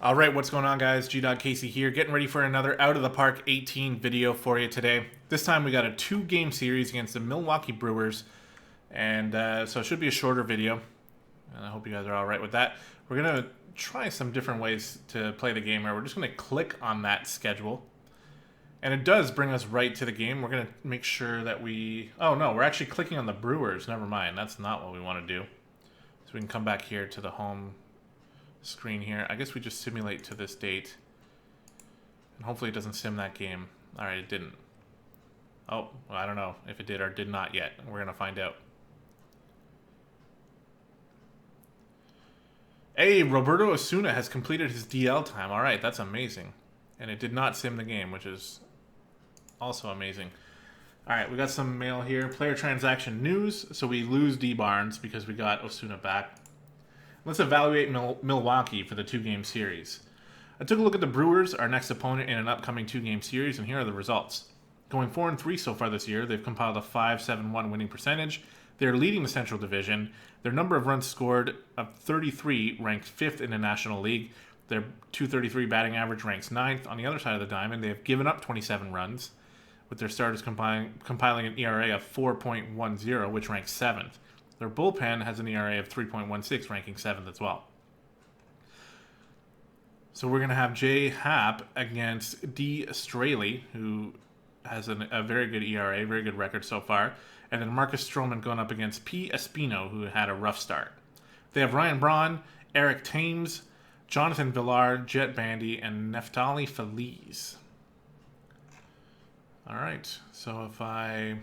All right, what's going on, guys? G-Dog Casey here, getting ready for another Out of the Park 18 video for you today. This time we got a 2-game series against the Milwaukee Brewers, and so it should be a shorter video, and I hope you guys are all right with that. We're going to try some different ways to play the game, or we're just going to click on that schedule, and it does bring us right to the game. We're going to make sure that we... Oh, no, we're actually clicking on the Brewers. Never mind, that's not what we want to do. So we can come back here to the home screen here. I guess we just simulate to this date, and hopefully it doesn't sim that game. All right, it didn't. Oh, well, I don't know if it did or did not yet. We're gonna find out. Hey, Roberto Osuna has completed his DL time. All right, that's amazing, and it did not sim the game, which is also amazing. All right, we got some mail here. Player transaction news. So we lose D Barnes because we got Osuna back. Let's evaluate Milwaukee for the 2-game series. I took a look at the Brewers, our next opponent in an upcoming 2-game series, and here are the results. Going 4-3 so far this year, they've compiled a .571 winning percentage. They're leading the Central Division. Their number of runs scored of 33 ranked 5th in the National League. Their .233 batting average ranks 9th. On the other side of the diamond, they have given up 27 runs, with their starters compiling an ERA of 4.10, which ranks 7th. Their bullpen has an ERA of 3.16, ranking 7th as well. So we're going to have J. Happ against D. Straley, who has a very good ERA, very good record so far. And then Marcus Stroman going up against P. Espino, who had a rough start. They have Ryan Braun, Eric Thames, Jonathan Villar, Jet Bandy, and Neftali Feliz. All right, so if I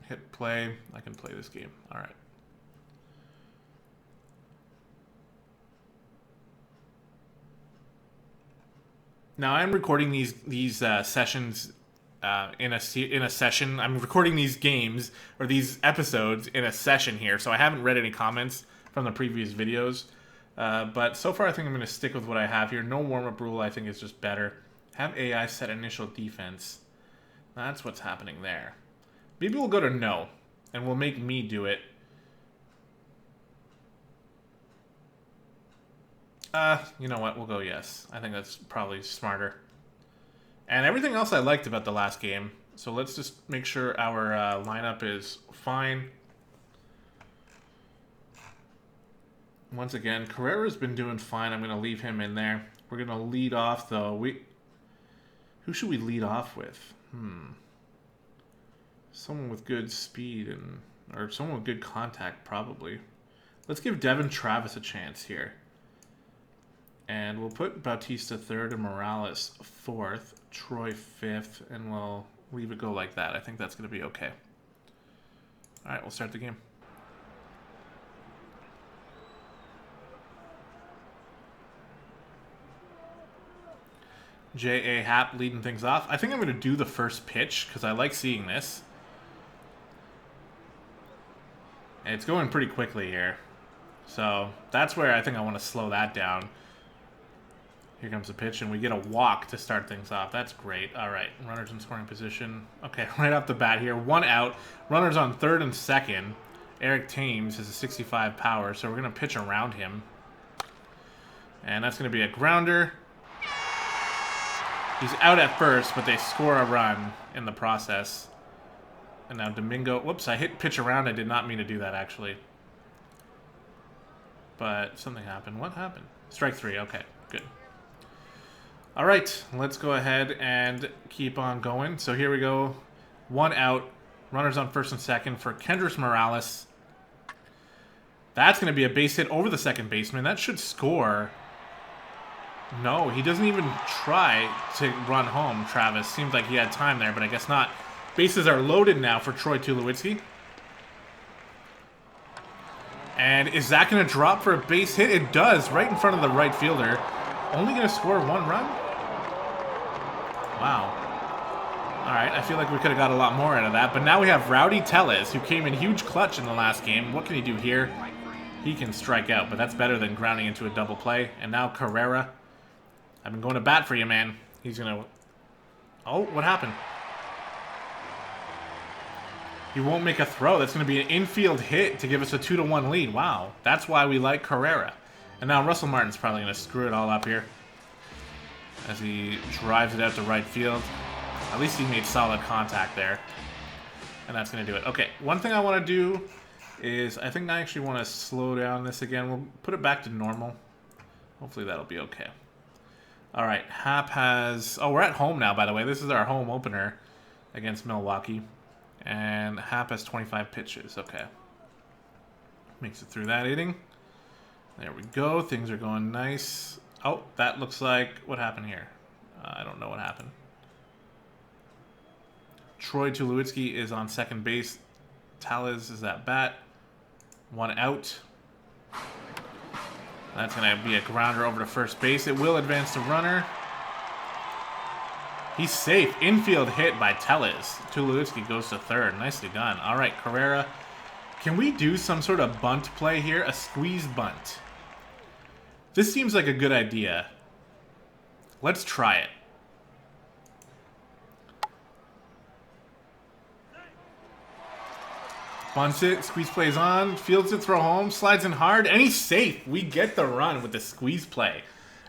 hit play, I can play this game. All right. Now I'm recording these sessions in a session. I'm recording these games or these episodes in a session here, so I haven't read any comments from the previous videos. But so far, I think I'm going to stick with what I have here. No warm-up rule, I think, is just better. Have AI set initial defense. That's what's happening there. Maybe we'll go to no, and we'll make me do it. You know what? We'll go yes. I think that's probably smarter. And everything else I liked about the last game. So let's just make sure our lineup is fine. Once again, Carrera's been doing fine. I'm going to leave him in there. We're going to lead off, though. Who should we lead off with? Someone with good speed or someone with good contact, probably. Let's give Devin Travis a chance here. And we'll put Bautista 3rd and Morales 4th, Troy 5th, and we'll leave it go like that. I think that's going to be okay. All right, we'll start the game. J.A. Happ leading things off. I think I'm going to do the first pitch because I like seeing this. And it's going pretty quickly here. So that's where I think I want to slow that down. Here comes the pitch, and we get a walk to start things off. That's great. All right, runners in scoring position. Okay, right off the bat here. 1 out. Runners on 3rd and 2nd. Eric Thames has a 65 power, so we're going to pitch around him. And that's going to be a grounder. He's out at first, but they score a run in the process. And now Domingo... Whoops, I hit pitch around. I did not mean to do that, actually. But something happened. What happened? Strike 3. Okay, good. All right, let's go ahead and keep on going. So here we go. 1 out. Runners on 1st and 2nd for Kendrys Morales. That's going to be a base hit over the second baseman. That should score... No, he doesn't even try to run home, Travis. Seems like he had time there, but I guess not. Bases are loaded now for Troy Tulowitzki. And is that going to drop for a base hit? It does, right in front of the right fielder. Only going to score 1 run? Wow. All right, I feel like we could have got a lot more out of that. But now we have Rowdy Tellez, who came in huge clutch in the last game. What can he do here? He can strike out, but that's better than grounding into a double play. And now Carrera. I've been going to bat for you, man. He's going to... Oh, what happened? He won't make a throw. That's going to be an infield hit to give us a 2-1 lead. Wow. That's why we like Carrera. And now Russell Martin's probably going to screw it all up here as he drives it out to right field. At least he made solid contact there. And that's going to do it. Okay, one thing I want to do is I think I actually want to slow down this again. We'll put it back to normal. Hopefully that'll be okay. All right, Hap has... Oh, we're at home now, by the way. This is our home opener against Milwaukee. And Hap has 25 pitches. Okay. Makes it through that inning. There we go. Things are going nice. Oh, that looks like... What happened here? I don't know what happened. Troy Tulowitzki is on second base. Tellez is at bat. 1 out. That's going to be a grounder over to first base. It will advance the runner. He's safe. Infield hit by Tellez. Tulowitzki goes to third. Nicely done. All right, Carrera. Can we do some sort of bunt play here? A squeeze bunt. This seems like a good idea. Let's try it. Bunts it, squeeze plays on, fields it, throw home, slides in hard, and he's safe. We get the run with the squeeze play.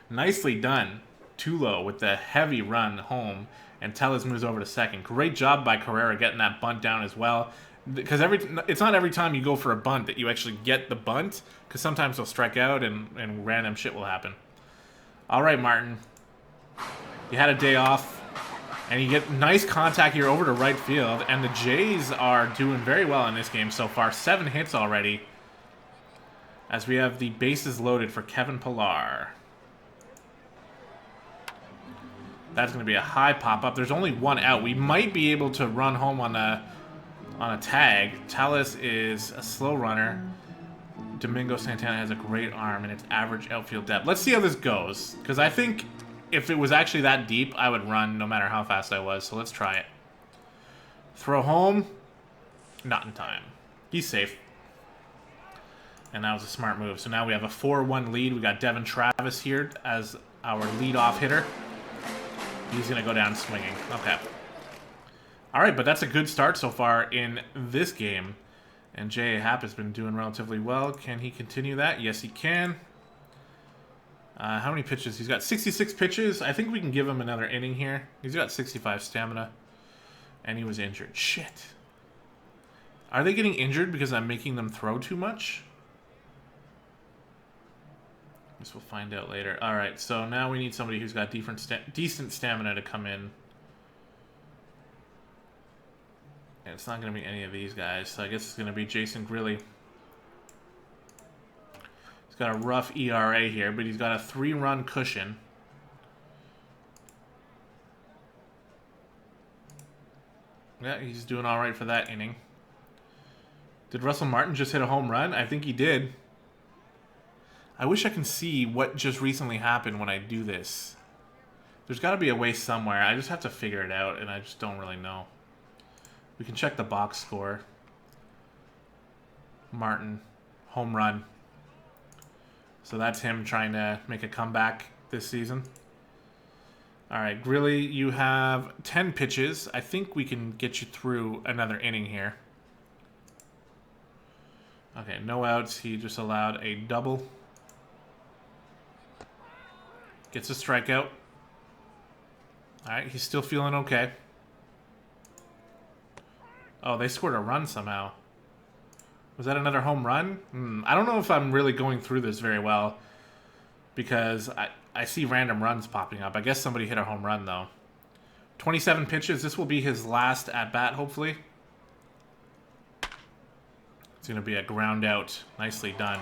Nicely done. Tulo with the heavy run home, and Tellez moves over to second. Great job by Carrera getting that bunt down as well. Because it's not every time you go for a bunt that you actually get the bunt, because sometimes they'll strike out and random shit will happen. All right, Martin. You had a day off. And you get nice contact here over to right field. And the Jays are doing very well in this game so far. 7 hits already. As we have the bases loaded for Kevin Pillar. That's going to be a high pop-up. There's only 1 out. We might be able to run home on a tag. Tellez is a slow runner. Domingo Santana has a great arm and it's average outfield depth. Let's see how this goes. Because I think... If it was actually that deep, I would run no matter how fast I was. So let's try it. Throw home. Not in time. He's safe. And that was a smart move. So now we have a 4-1 lead. We got Devin Travis here as our leadoff hitter. He's going to go down swinging. Okay. All right, but that's a good start so far in this game. And J.A. Happ has been doing relatively well. Can he continue that? Yes, he can. How many pitches? He's got 66 pitches. I think we can give him another inning here. He's got 65 stamina. And he was injured. Shit. Are they getting injured because I'm making them throw too much? Guess we'll find out later. Alright, so now we need somebody who's got decent stamina to come in. And it's not going to be any of these guys. So I guess it's going to be Jason Grilly. Got a rough ERA here, but he's got a 3-run cushion. Yeah, he's doing all right for that inning. Did Russell Martin just hit a home run? I think he did. I wish I can see what just recently happened when I do this. There's got to be a way somewhere. I just have to figure it out, and I just don't really know. We can check the box score. Martin, home run. So that's him trying to make a comeback this season. All right, Grilly, you have 10 pitches. I think we can get you through another inning here. Okay, no outs. He just allowed a double. Gets a strikeout. All right, he's still feeling okay. Oh, they scored a run somehow. Was that another home run? I don't know if I'm really going through this very well because I see random runs popping up. I guess somebody hit a home run, though. 27 pitches. This will be his last at-bat, hopefully. It's going to be a ground out. Nicely done.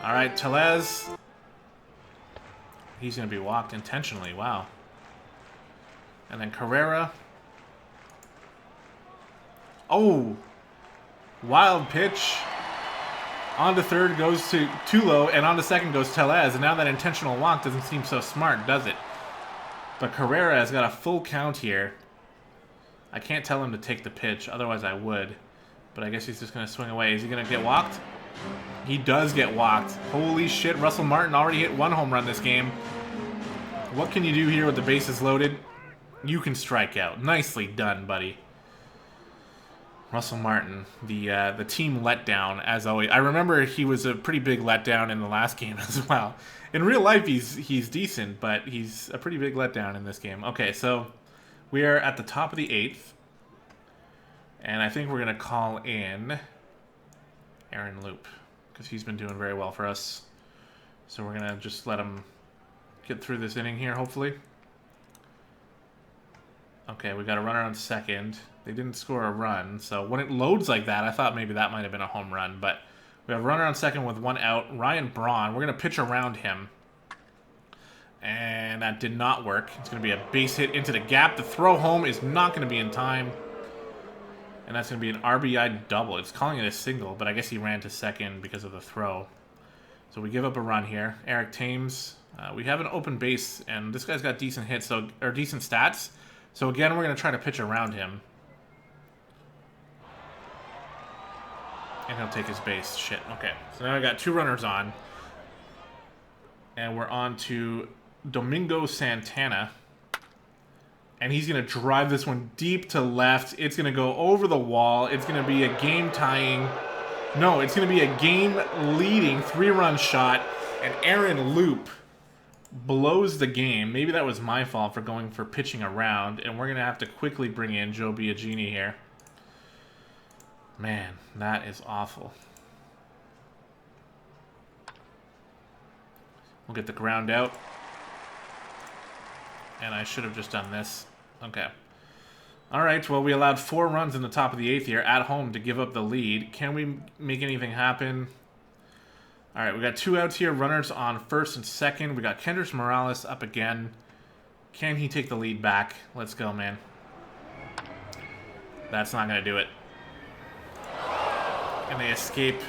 All right, Tellez. He's going to be walked intentionally. Wow. And then Carrera. Oh! Wild pitch. On to third goes to Tulo, and on to second goes Tellez. And now that intentional walk doesn't seem so smart, does it? But Carrera has got a full count here. I can't tell him to take the pitch, otherwise I would. But I guess he's just going to swing away. Is he going to get walked? He does get walked. Holy shit, Russell Martin already hit 1 home run this game. What can you do here with the bases loaded? You can strike out. Nicely done, buddy. Russell Martin, the team letdown, as always. I remember he was a pretty big letdown in the last game as well. In real life, he's decent, but he's a pretty big letdown in this game. Okay, so we are at the top of the 8th. And I think we're going to call in Aaron Loop, because he's been doing very well for us. So we're going to just let him get through this inning here, hopefully. Okay, we got a runner on second. They didn't score a run, so when it loads like that, I thought maybe that might have been a home run, but we have a runner on second with 1 out. Ryan Braun, we're going to pitch around him. And that did not work. It's going to be a base hit into the gap. The throw home is not going to be in time. And that's going to be an RBI double. It's calling it a single, but I guess he ran to second because of the throw. So we give up a run here. Eric Thames, we have an open base, and this guy's got decent hits, or decent stats. So again, we're going to try to pitch around him. And he'll take his base. Shit. Okay. So now I got 2 runners on. And we're on to Domingo Santana. And he's going to drive this one deep to left. It's going to go over the wall. It's going to be a game-tying... No, it's going to be a game-leading 3-run shot. And Aaron Loop blows the game. Maybe that was my fault for going for pitching around. And we're going to have to quickly bring in Joe Biagini here. Man, that is awful. We'll get the ground out. And I should have just done this. Okay. Alright, well, we allowed 4 runs in the top of the 8th here at home to give up the lead. Can we make anything happen? Alright, we got 2 outs here. Runners on first and second. We got Kendrys Morales up again. Can he take the lead back? Let's go, man. That's not going to do it. And they escape.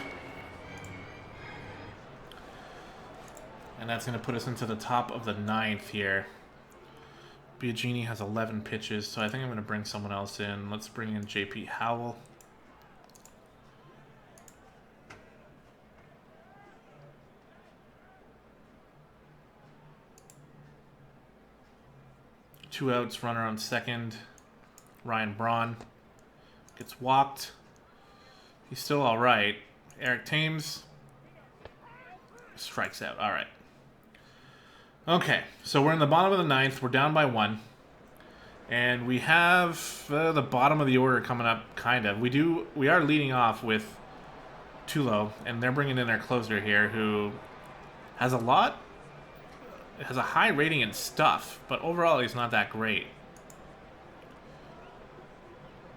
And that's going to put us into the top of the 9th here. Biagini has 11 pitches, so I think I'm going to bring someone else in. Let's bring in JP Howell. Two outs, runner on second. Ryan Braun gets walked. He's still all right. Eric Thames strikes out. All right. Okay, so we're in the bottom of the 9th. We're down by 1. And we have the bottom of the order coming up, kind of. We are leading off with Tulo, and they're bringing in their closer here, who has a high rating and stuff, but overall he's not that great.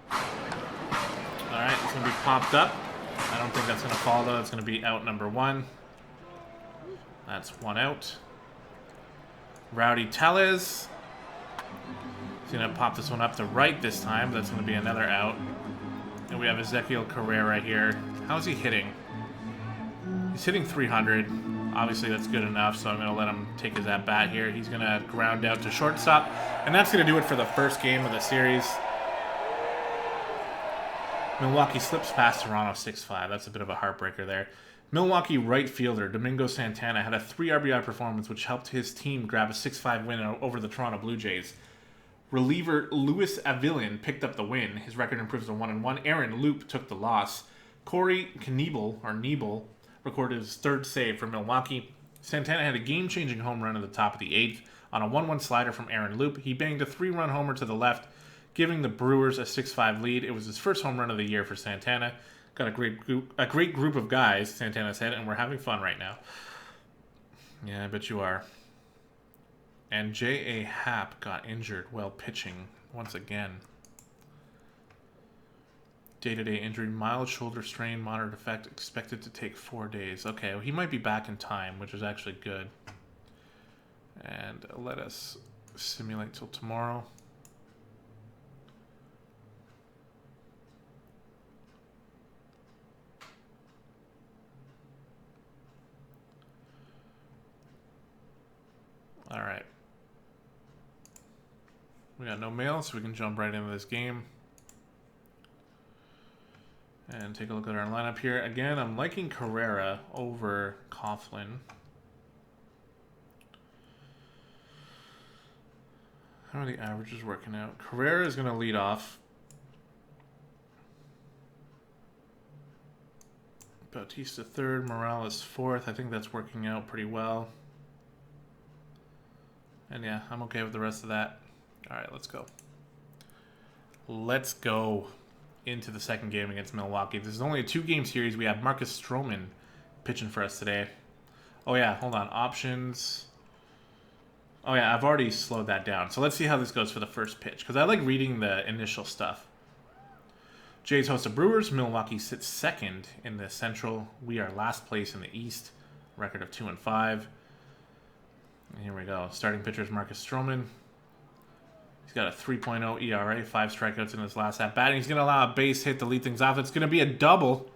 Alright, it's going to be popped up. I don't think that's going to fall, though. It's going to be out number 1. That's 1 out. Rowdy Tellez. He's going to pop this one up to right this time. That's going to be another out. And we have Ezequiel Carrera here. How's he hitting? He's hitting 300. Obviously, that's good enough, so I'm going to let him take his at-bat here. He's going to ground out to shortstop. And that's going to do it for the first game of the series. Milwaukee slips past Toronto 6-5. That's a bit of a heartbreaker there. Milwaukee right fielder Domingo Santana had a 3 RBI performance, which helped his team grab a 6-5 win over the Toronto Blue Jays. Reliever Luis Avilin picked up the win. His record improves to 1-1. Aaron Loop took the loss. Corey Knebel recorded his 3rd save for Milwaukee. Santana had a game-changing home run at the top of the 8th on a 1-1 slider from Aaron Loop. He banged a 3-run homer to the left, giving the Brewers a 6-5 lead. It was his first home run of the year for Santana. Got a great group of guys, Santana said, and we're having fun right now. Yeah, I bet you are. And J.A. Happ got injured while pitching once again. Day-to-day injury, mild shoulder strain, moderate effect, expected to take 4 days. Okay, well, he might be back in time, which is actually good. And let us simulate till tomorrow. All right. We got no mail, so we can jump right into this game. And take a look at our lineup here. Again, I'm liking Carrera over Coughlin. How are the averages working out? Carrera is going to lead off. Bautista third, Morales fourth. I think that's working out pretty well. And yeah, I'm okay with the rest of that. All right, let's go. Let's go into the second game against Milwaukee. This is only a 2-game series. We have Marcus Stroman pitching for us today. Oh yeah, hold on. Options. Oh yeah, I've already slowed that down. So let's see how this goes for the first pitch, because I like reading the initial stuff. Jays host the Brewers. Milwaukee sits second in the Central. We are last place in the East. Record of 2-5. And here we go. Starting pitcher is Marcus Stroman. He's got a 3.0 ERA, 5 strikeouts in his last at bat. He's going to allow a base hit to lead things off. It's going to be a double.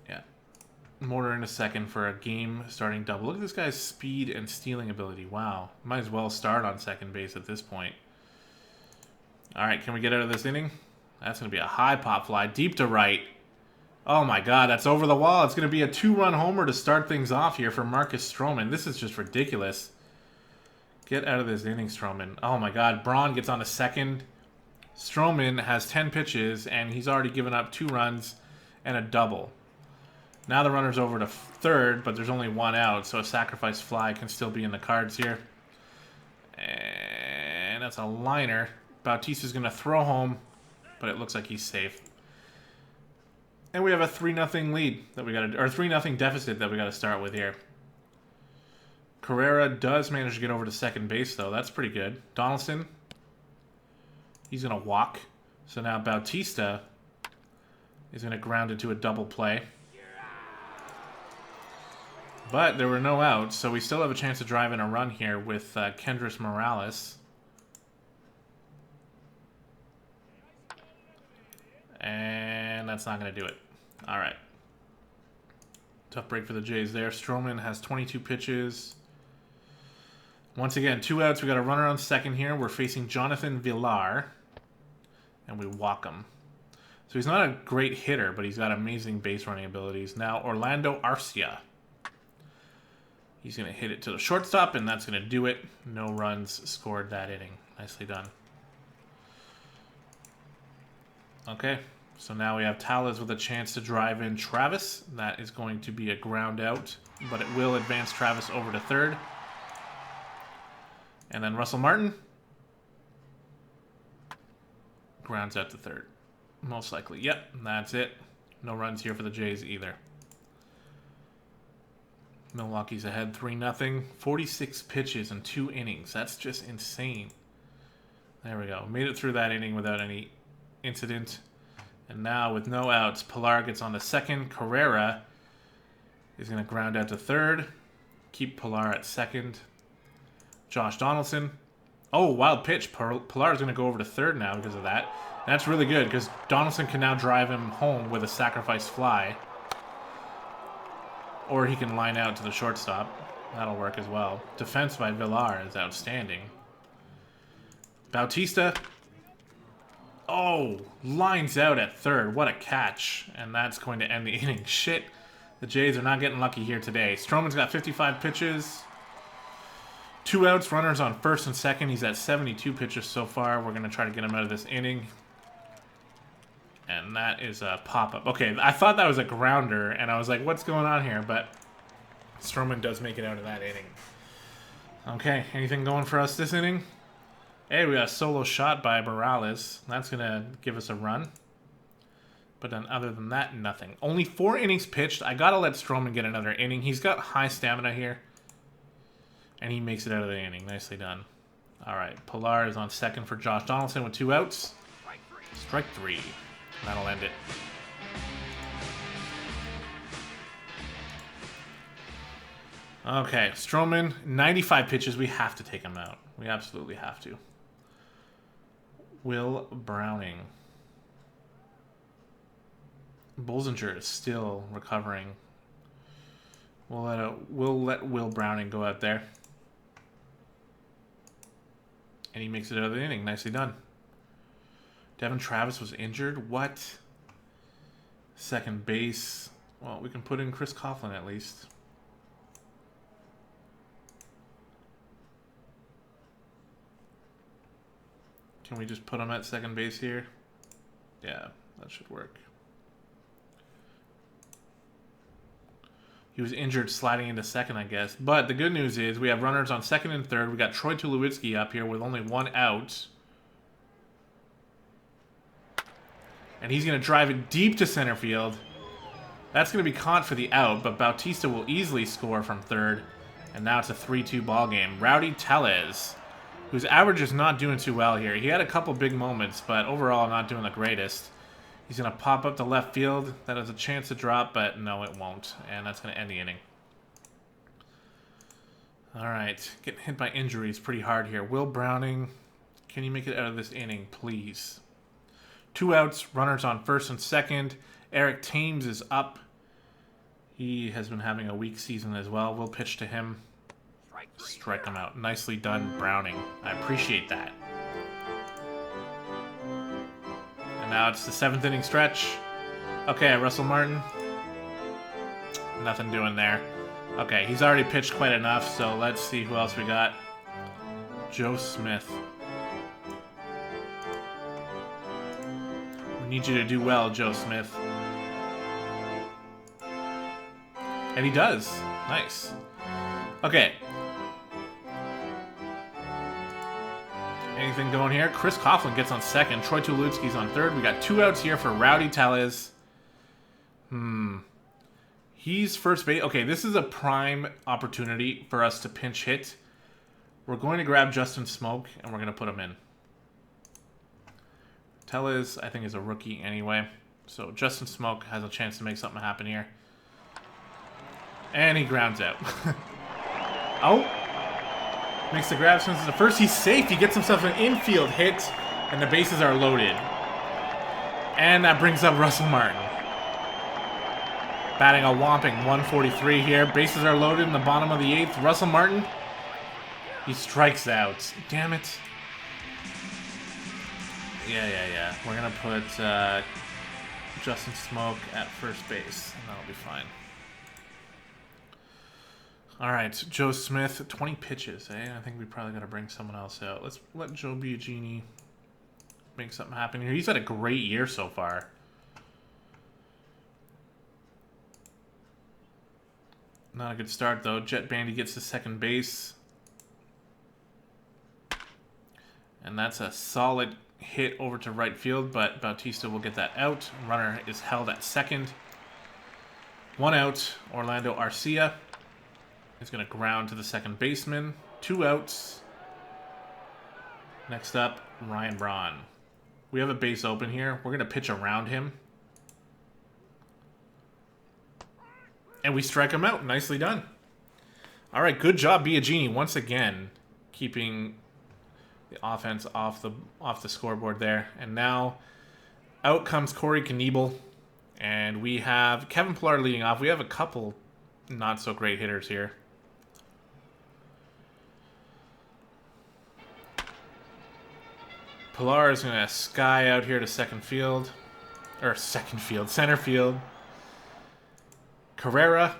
Yeah. Mortar in a second for a game-starting double. Look at this guy's speed and stealing ability. Wow. Might as well start on second base at this point. All right, can we get out of this inning? That's going to be a high pop fly. Deep to right. Oh my god, that's over the wall. It's going to be a 2-run homer to start things off here for Marcus Stroman. This is just ridiculous. Get out of this inning, Stroman. Oh my god, Braun gets on to second. Stroman has 10 pitches, and he's already given up 2 runs and a double. Now the runner's over to third, but there's only 1 out, so a sacrifice fly can still be in the cards here. And that's a liner. Bautista's going to throw home, but it looks like he's safe. And we have a 3-0 lead that we got to, or 3-0 deficit that we got to start with here. Carrera does manage to get over to second base, though. That's pretty good. Donaldson, he's going to walk. So now Bautista is going to ground into a double play. But there were no outs, so we still have a chance to drive in a run here with Kendrys Morales. And that's not going to do it. All right. Tough break for the Jays there. Stroman has 22 pitches. Once again, 2 outs. We got a runner on second here. We're facing Jonathan Villar. And we walk him. So he's not a great hitter, but he's got amazing base running abilities. Now, Orlando Arcia. He's going to hit it to the shortstop, and that's going to do it. No runs scored that inning. Nicely done. Okay. So now we have Talas with a chance to drive in Travis. That is going to be a ground out, but it will advance Travis over to third. And then Russell Martin grounds out to third. Most likely. Yep, that's it. No runs here for the Jays either. Milwaukee's ahead 3-0. 46 pitches in 2 innings. That's just insane. There we go. Made it through that inning without any incident. And now, with no outs, Pilar gets on to second. Carrera is going to ground out to third. Keep Pilar at second. Josh Donaldson. Oh, wild pitch. Pilar is going to go over to third now because of that. And that's really good because Donaldson can now drive him home with a sacrifice fly. Or he can line out to the shortstop. That'll work as well. Defense by Villar is outstanding. Bautista. Oh, lines out at third. What a catch. And that's going to end the inning. Shit. The Jays are not getting lucky here today. Stroman's got 55 pitches. 2 outs. Runners on first and second. He's at 72 pitches so far. We're going to try to get him out of this inning. And that is a pop-up. Okay, I thought that was a grounder, and I was like, what's going on here? But Stroman does make it out of that inning. Okay, anything going for us this inning? Hey, we got a solo shot by Morales. That's going to give us a run. But then other than that, nothing. Only 4 innings pitched. I got to let Stroman get another inning. He's got high stamina here. And he makes it out of the inning. Nicely done. All right, Pilar is on second for Josh Donaldson with 2 outs. Strike 3. That'll end it. Okay, Stroman, 95 pitches. We have to take him out. We absolutely have to. Will Browning. Bolsinger is still recovering. We'll let Will Browning go out there. And he makes it out of the inning. Nicely done. Devin Travis was injured. What? Second base. Well, we can put in Chris Coughlin at least. Can we just put him at second base here? Yeah, that should work. He was injured sliding into second, I guess. But the good news is we have runners on second and third. We got Troy Tulowitzki up here with only one out. And he's going to drive it deep to center field. That's going to be caught for the out, but Bautista will easily score from third. And now it's a 3-2 ball game. Rowdy Tellez, whose average is not doing too well here. He had a couple big moments, but overall not doing the greatest. He's going to pop up to left field. That has a chance to drop, but no, it won't. And that's going to end the inning. All right. Getting hit by injuries pretty hard here. Will Browning, can you make it out of this inning, please? 2 outs, runners on first and second. Eric Thames is up. He has been having a weak season as well. We'll pitch to him. Strike him out. Nicely done, Browning. I appreciate that. And now it's the 7th inning stretch. Okay, Russell Martin. Nothing doing there. Okay, he's already pitched quite enough, so let's see who else we got. Joe Smith. We need you to do well, Joe Smith. And he does. Nice. Okay. Anything going here? Chris Coughlin gets on second. Troy Tulowitzki's on third. We got 2 outs here for Rowdy Tellez. He's first base. Okay, this is a prime opportunity for us to pinch hit. We're going to grab Justin Smoke, and we're going to put him in. Tellez, I think, is a rookie anyway. So Justin Smoke has a chance to make something happen here. And he grounds out. Oh. Makes the grab since the first. He's safe. He gets himself an infield hit. And the bases are loaded. And that brings up Russell Martin. Batting a whopping 143 here. Bases are loaded in the bottom of the 8th. Russell Martin. He strikes out. Damn it. Yeah. We're going to put Justin Smoke at first base. And that'll be fine. All right, Joe Smith, 20 pitches, eh? I think we probably got to bring someone else out. Let's let Joe Biagini make something happen here. He's had a great year so far. Not a good start, though. Jet Bandy gets to second base. And that's a solid hit over to right field, but Bautista will get that out. Runner is held at second. 1 out, Orlando Arcia. He's going to ground to the second baseman. 2 outs. Next up, Ryan Braun. We have a base open here. We're going to pitch around him. And we strike him out. Nicely done. All right, good job, Biagini, once again, keeping the offense off the scoreboard there. And now out comes Corey Kniebel. And we have Kevin Pillar leading off. We have a couple not so great hitters here. Pillar is going to sky out here to center field. Carrera.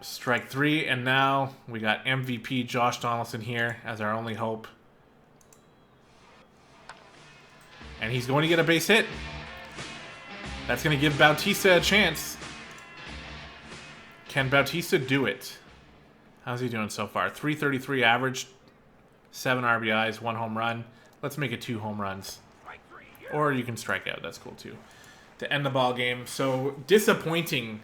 Strike 3. And now we got MVP Josh Donaldson here as our only hope. And he's going to get a base hit. That's going to give Bautista a chance. Can Bautista do it? How's he doing so far? 333 average. 7 RBIs, 1 home run. Let's make it 2 home runs. Or you can strike out. That's cool, too. To end the ball game. So, disappointing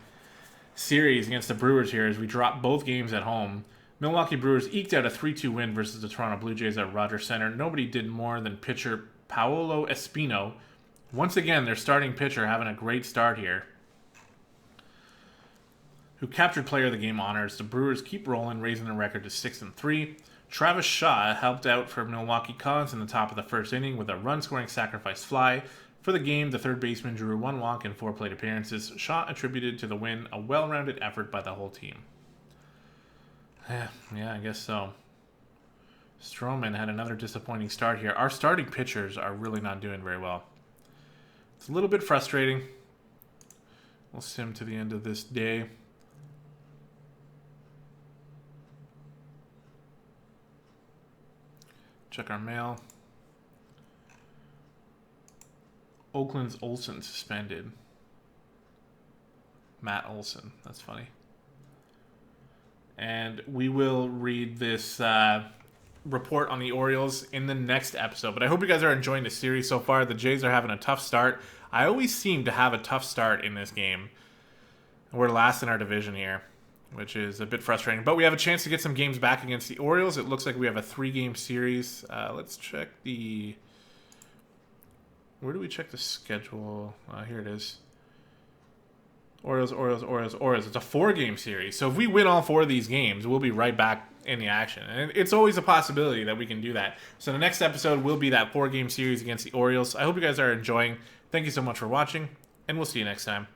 series against the Brewers here as we drop both games at home. Milwaukee Brewers eked out a 3-2 win versus the Toronto Blue Jays at Rogers Center. Nobody did more than pitcher Paolo Espino. Once again, their starting pitcher having a great start here. Who captured player of the game honors. The Brewers keep rolling, raising the record to 6-3. Travis Shaw helped out for Milwaukee Cubs in the top of the first inning with a run-scoring sacrifice fly. For the game, the third baseman drew 1 walk in 4 plate appearances. Shaw attributed to the win a well-rounded effort by the whole team. Yeah, I guess so. Stroman had another disappointing start here. Our starting pitchers are really not doing very well. It's a little bit frustrating. We'll sim to the end of this day. Check our mail. Oakland's Olsen suspended. Matt Olson. That's funny. And we will read this report on the Orioles in the next episode. But I hope you guys are enjoying the series so far. The Jays are having a tough start. I always seem to have a tough start in this game. We're last in our division here, which is a bit frustrating. But we have a chance to get some games back against the Orioles. It looks like we have a 3-game series. Let's check the... Where do we check the schedule? Here it is. Orioles. It's a 4-game series. So if we win all 4 of these games, we'll be right back in the action. And it's always a possibility that we can do that. So the next episode will be that 4-game series against the Orioles. I hope you guys are enjoying. Thank you so much for watching, and we'll see you next time.